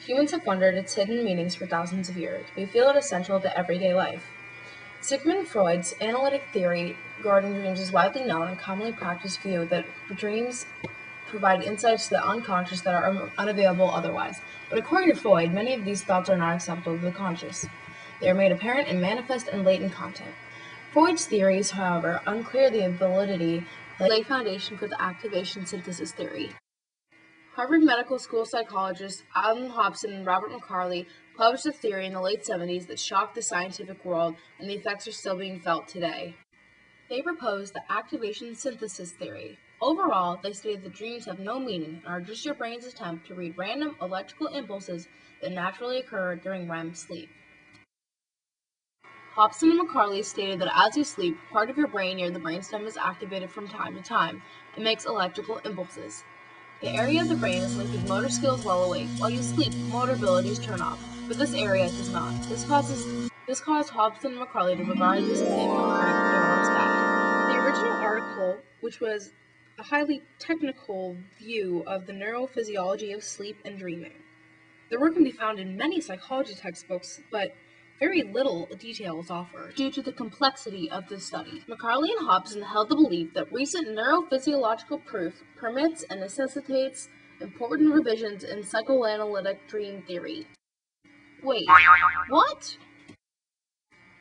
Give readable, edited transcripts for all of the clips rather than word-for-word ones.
Humans have wondered its hidden meanings for thousands of years. We feel it essential to everyday life. Sigmund Freud's analytic theory regarding dreams is widely known and commonly practiced view that dreams provide insights to the unconscious that are unavailable otherwise. But according to Freud, many of these thoughts are not acceptable to the conscious. They are made apparent in manifest and latent content. Freud's theories, however, unclear the validity that lay foundation for the activation synthesis theory. Harvard Medical School psychologists Alan Hobson and Robert McCarley published a theory in the late 70s that shocked the scientific world, and the effects are still being felt today. They proposed the activation synthesis theory. Overall, they stated that dreams have no meaning and are just your brain's attempt to read random electrical impulses that naturally occur during REM sleep. Hobson and McCarley stated that as you sleep, part of your brain near the brainstem is activated from time to time and makes electrical impulses. The area of the brain is linked with motor skills while awake. While you sleep, motor abilities turn off, but this area does not. This caused Hobson and McCarley to regard this claim of current neural static. The original article, which was a highly technical view of the neurophysiology of sleep and dreaming. Their work can be found in many psychology textbooks, but very little detail is offered due to the complexity of this study. McCarley and Hobson held the belief that recent neurophysiological proof permits and necessitates important revisions in psychoanalytic dream theory. Wait, what?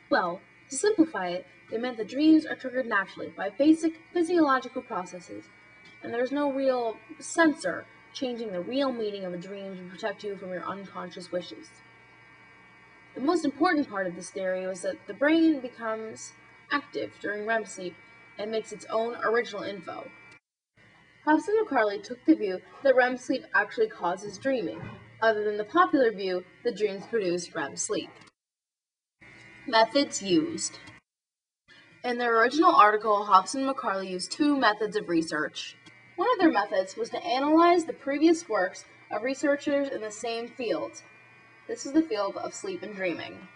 Well, to simplify it, they meant that dreams are triggered naturally by basic physiological processes, and there's no real sensor changing the real meaning of a dream to protect you from your unconscious wishes. The most important part of this theory was that the brain becomes active during REM sleep and makes its own original info. Hobson and McCarley took the view that REM sleep actually causes dreaming, other than the popular view that dreams produce REM sleep. Methods used. In their original article, Hobson and McCarley used two methods of research. One of their methods was to analyze the previous works of researchers in the same field. This is the field of sleep and dreaming.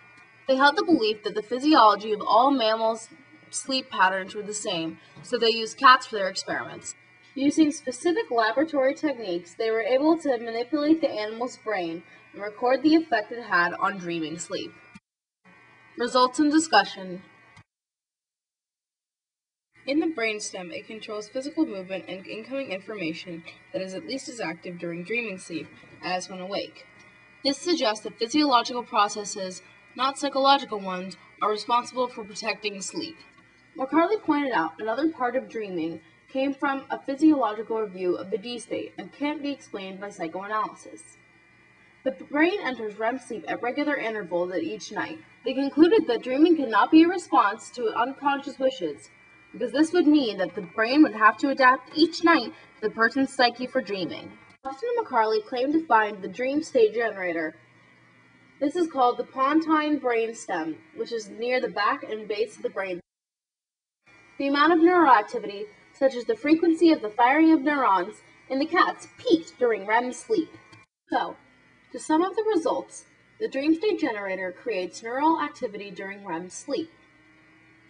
They held the belief that the physiology of all mammals' sleep patterns were the same, so they used cats for their experiments. Using specific laboratory techniques, they were able to manipulate the animal's brain and record the effect it had on dreaming sleep. Results and discussion. In the brainstem, it controls physical movement and incoming information that is at least as active during dreaming sleep as when awake. This suggests that physiological processes, not psychological ones, are responsible for protecting sleep. McCarley pointed out another part of dreaming came from a physiological review of the D state and can't be explained by psychoanalysis. The brain enters REM sleep at regular intervals at each night. They concluded that dreaming cannot be a response to unconscious wishes, because this would mean that the brain would have to adapt each night to the person's psyche for dreaming. Hobson and McCarley claimed to find the dream state generator. This is called the pontine brainstem, which is near the back and base of the brain. The amount of neural activity, such as the frequency of the firing of neurons in the cats, peaked during REM sleep. So, to sum up the results, the dream state generator creates neural activity during REM sleep.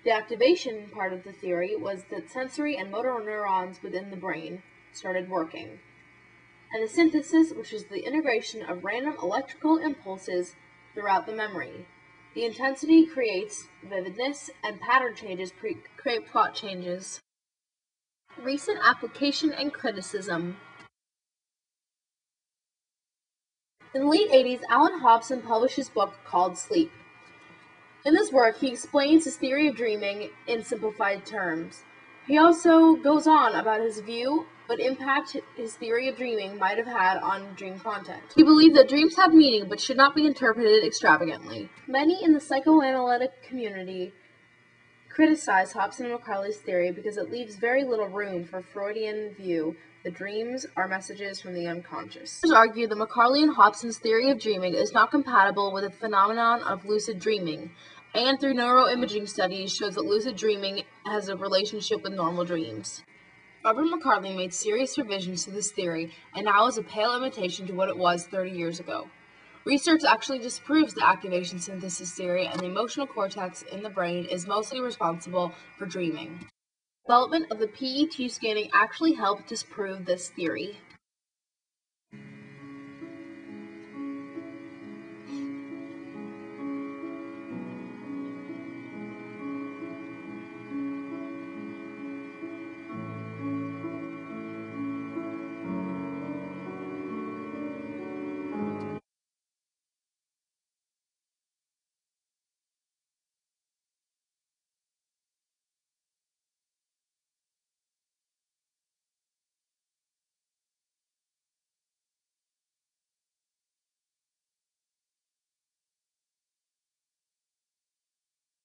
The activation part of the theory was that sensory and motor neurons within the brain started working. And the synthesis, which is the integration of random electrical impulses throughout the memory. The intensity creates vividness, and pattern changes create plot changes. Recent application and criticism. In the late 80s, Alan Hobson published his book called Sleep. In this work, he explains his theory of dreaming in simplified terms. He also goes on about his view what impact his theory of dreaming might have had on dream content. He believed that dreams have meaning but should not be interpreted extravagantly. Many in the psychoanalytic community criticize Hobson and McCarley's theory because it leaves very little room for Freudian view that dreams are messages from the unconscious. Others argue that McCarley and Hobson's theory of dreaming is not compatible with the phenomenon of lucid dreaming, and through neuroimaging studies shows that lucid dreaming has a relationship with normal dreams. Robert McCarley made serious revisions to this theory and now is a pale imitation to what it was 30 years ago. Research actually disproves the activation synthesis theory, and the emotional cortex in the brain is mostly responsible for dreaming. Development of the PET scanning actually helped disprove this theory.